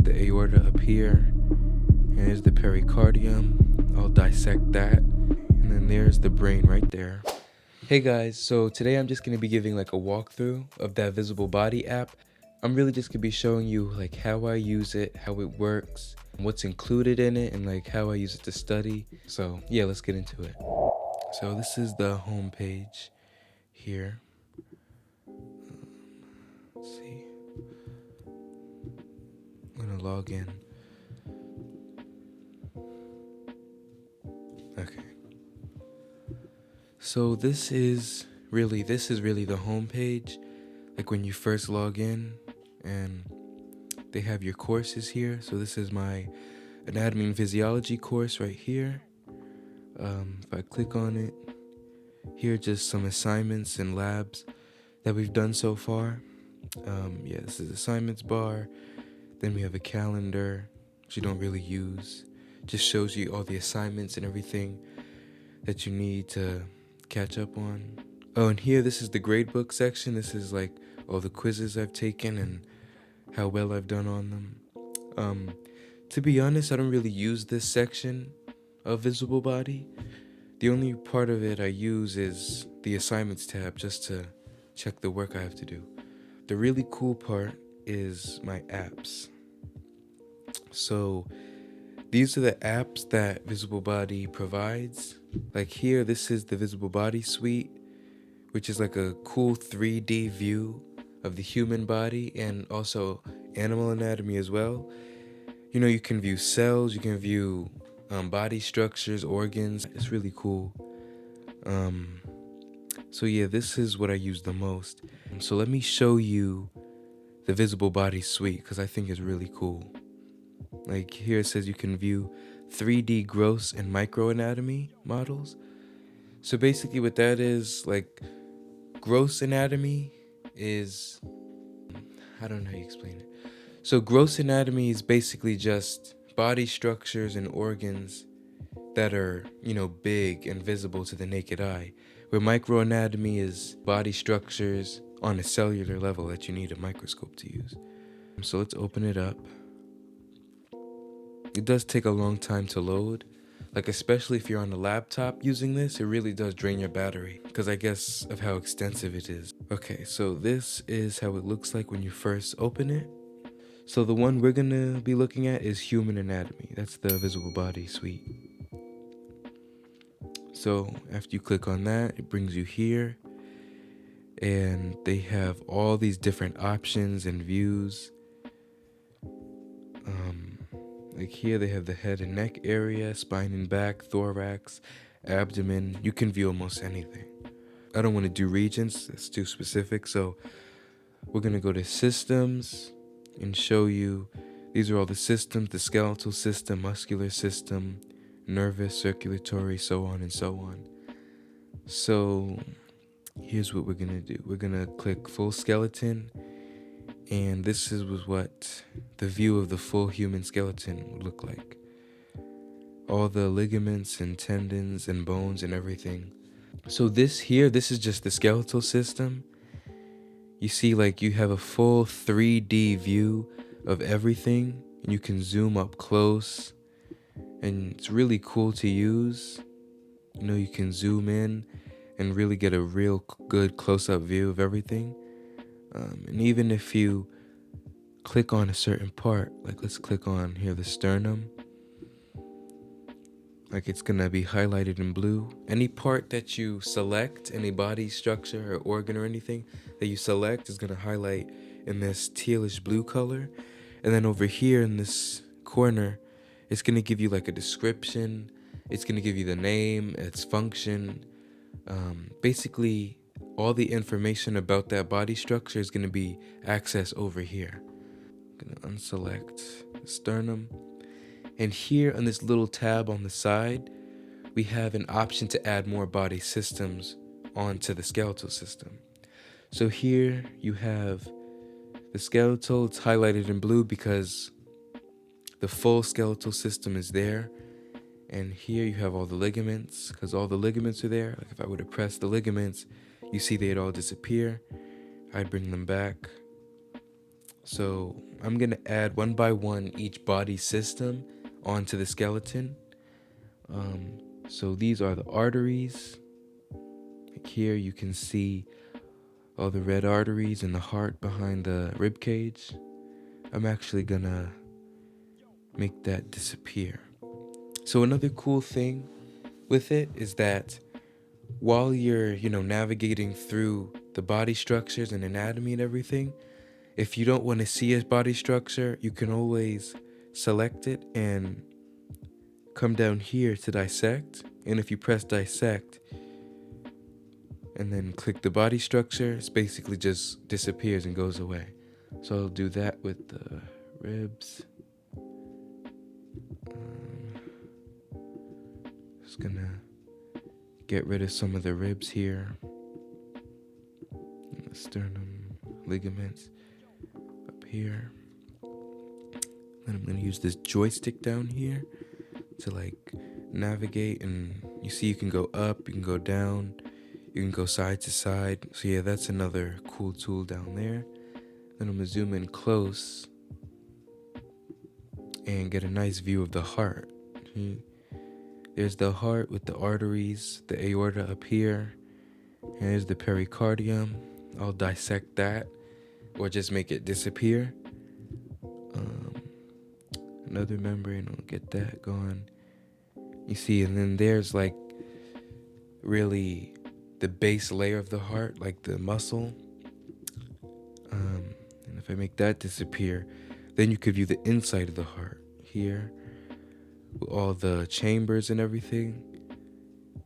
The aorta up here. Here's the pericardium. I'll dissect that. And then there's the brain right there. Hey guys, so today I'm just going to be giving like a walkthrough of that Visible Body app. I'm really just going to be showing you like how I use it, how it works, what's included in it, and like how I use it to study. So yeah, let's get into it. So this is the home page here. Let's see. I'm going to log in. Okay. So this is really the home page, like when you first log in, and they have your courses here. So this is my anatomy and physiology course right here. If I click on it, here are just some assignments and labs that we've done so far. Yeah, this is assignments bar. Then we have a calendar, which you don't really use. Just shows you all the assignments and everything that you need to catch up on. Oh, and here, this is the gradebook section. This is like all the quizzes I've taken and how well I've done on them. To be honest, I don't really use this section of Visible Body. The only part of it I use is the assignments tab, just to check the work I have to do. The really cool part is my apps. So these are the apps that Visible Body provides. Like here, this is the Visible Body suite, which is like a cool 3D view of the human body and also animal anatomy as well. You know, you can view cells, you can view body structures, organs. It's really cool. So yeah, this is what I use the most. So let me show you the Visible Body suite because I think it's really cool. Like here it says you can view 3D gross and microanatomy models. So basically what that is, like, gross anatomy is, I don't know how you explain it. So gross anatomy is basically just body structures and organs that are, you know, big and visible to the naked eye. Where microanatomy is body structures on a cellular level that you need a microscope to use. So let's open it up. It does take a long time to load. Like, especially if you're on a laptop using this, it really does drain your battery because I guess of how extensive it is. Okay, so this is how it looks like when you first open it. So the one we're gonna be looking at is human anatomy. That's the Visible Body suite. So after you click on that, it brings you here. And they have all these different options and views. Like here they have the head and neck area, spine and back, thorax, abdomen. You can view almost anything. I don't want to do regions, that's too specific. So we're going to go to systems and show you, these are all the systems: the skeletal system, muscular system, nervous, circulatory, so on and so on. So here's what we're going to do. We're going to click full skeleton. And this was what the view of the full human skeleton would look like. All the ligaments and tendons and bones and everything. So this is just the skeletal system. You see, like, you have a full 3D view of everything. And you can zoom up close. And it's really cool to use. You know, you can zoom in and really get a real good close-up view of everything. And even if you click on a certain part, like let's click on here, the sternum, like it's gonna be highlighted in blue. Any part that you select, any body structure or organ or anything that you select is gonna highlight in this tealish blue color. And then over here in this corner, it's gonna give you like a description. It's gonna give you the name, its function, basically all the information about that body structure is going to be accessed over here. I'm going to unselect the sternum. And here on this little tab on the side, we have an option to add more body systems onto the skeletal system. So here you have the skeletal. It's highlighted in blue because the full skeletal system is there. And here you have all the ligaments, because all the ligaments are there. Like if I were to press the ligaments, you see they'd all disappear. I'd bring them back. So I'm gonna add one by one each body system onto the skeleton. So these are the arteries. Like here you can see all the red arteries and the heart behind the rib cage. I'm actually gonna make that disappear. So another cool thing with it is that while you're, navigating through the body structures and anatomy and everything, if you don't want to see a body structure, you can always select it and come down here to dissect. And if you press dissect and then click the body structure, it's basically just disappears and goes away. So I'll do that with the ribs. Just gonna get rid of some of the ribs here. And the sternum ligaments up here. Then I'm gonna use this joystick down here to like navigate, and you see you can go up, you can go down, you can go side to side. So yeah, that's another cool tool down there. Then I'm gonna zoom in close and get a nice view of the heart. There's the heart with the arteries, the aorta up here, and there's the pericardium. I'll dissect that or just make it disappear. Another membrane, I'll get that going. You see, and then there's like really the base layer of the heart, like the muscle. And if I make that disappear, then you could view the inside of the heart here with all the chambers and everything.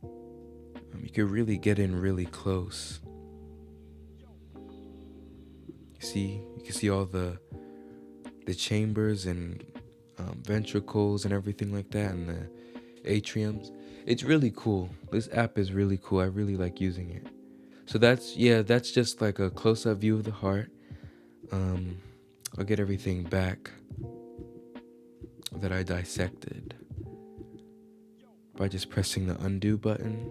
You could really get in really close. You can see all the chambers and ventricles and everything like that, and the atriums. It's really cool. This app is really cool. I really like using it. So that's just like a close-up view of the heart. I'll get everything back that I dissected by just pressing the undo button.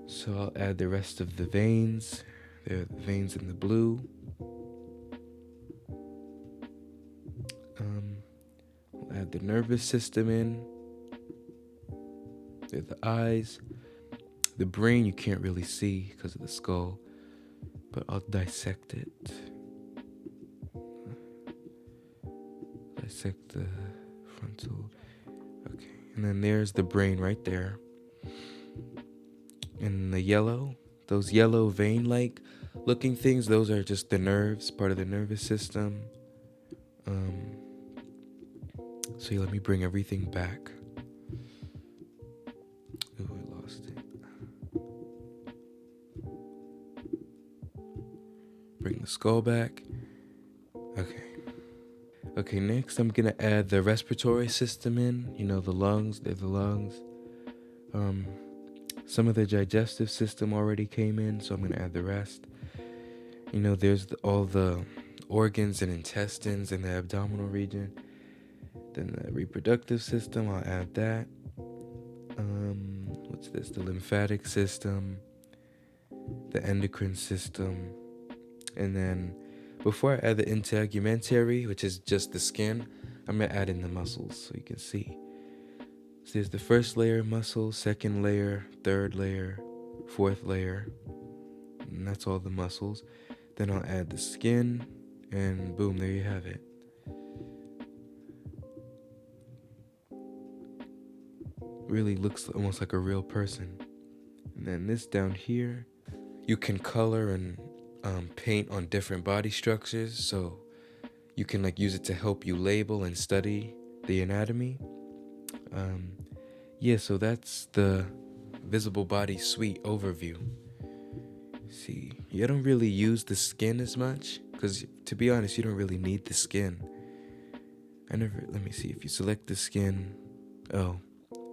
So I'll add the rest of the veins. There are the veins in the blue. I'll add the nervous system in. There are the eyes. The brain you can't really see because of the skull, but I'll dissect it. Dissect the frontal. Okay, and then there's the brain right there. And the yellow, those yellow vein-like looking things, those are just the nerves, part of the nervous system. So let me bring everything back. Oh, I lost it. Bring the skull back. Okay, next I'm gonna add the respiratory system in. The lungs, they're the lungs. Some of the digestive system already came in, so I'm gonna add the rest. There's all the organs and intestines in the abdominal region. Then the reproductive system, I'll add that. What's this? The lymphatic system, the endocrine system, and then before I add the integumentary, which is just the skin, I'm gonna add in the muscles so you can see. So there's the first layer of muscles, second layer, third layer, fourth layer, and that's all the muscles. Then I'll add the skin, and boom, there you have it. Really looks almost like a real person. And then this down here, you can color and paint on different body structures, so you can use it to help you label and study the anatomy. So that's the visible body suite overview. See, you don't really use the skin as much, because to be honest, you don't really need the skin. Let me see, if you select the skin,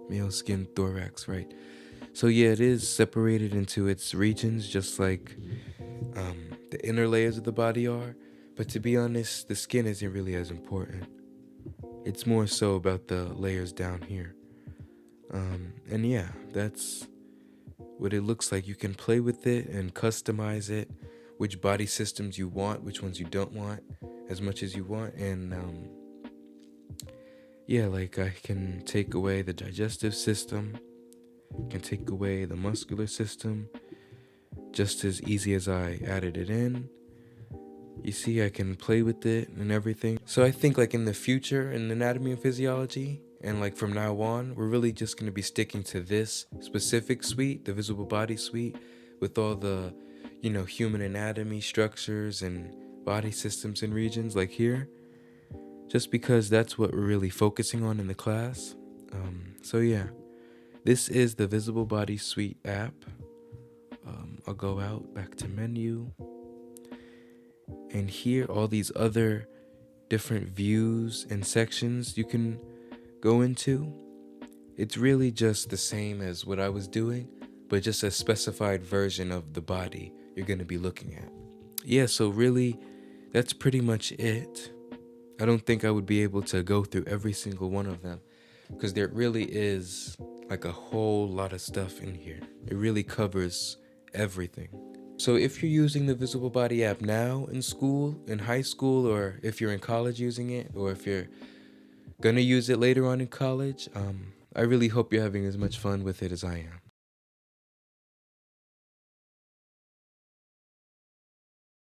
male skin, thorax, right? So yeah, it is separated into its regions, just like the inner layers of the body are. But to be honest, the skin isn't really as important. It's more so about the layers down here. And yeah, that's what it looks like. You can play with it and customize it, which body systems you want, which ones you don't want. as much as you want. And yeah, like I can take away the digestive system, can take away the muscular system just as easy as I added it in. You see, I can play with it and everything. So I think like in the future in anatomy and physiology, and like from now on, we're really just going to be sticking to this specific suite, the visible body suite, with all the, human anatomy structures and body systems and regions like here, just because that's what we're really focusing on in the class. So yeah, this is the Visible Body Suite app. I'll go out back to menu, and here all these other different views and sections you can go into. It's really just the same as what I was doing, but just a specified version of the body you're going to be looking at. Yeah, so really that's pretty much it. I don't think I would be able to go through every single one of them because there really is like a whole lot of stuff in here. It really covers everything. So if you're using the Visible Body app now in school, in high school, or if you're in college using it, or if you're gonna use it later on in college, I really hope you're having as much fun with it as I am.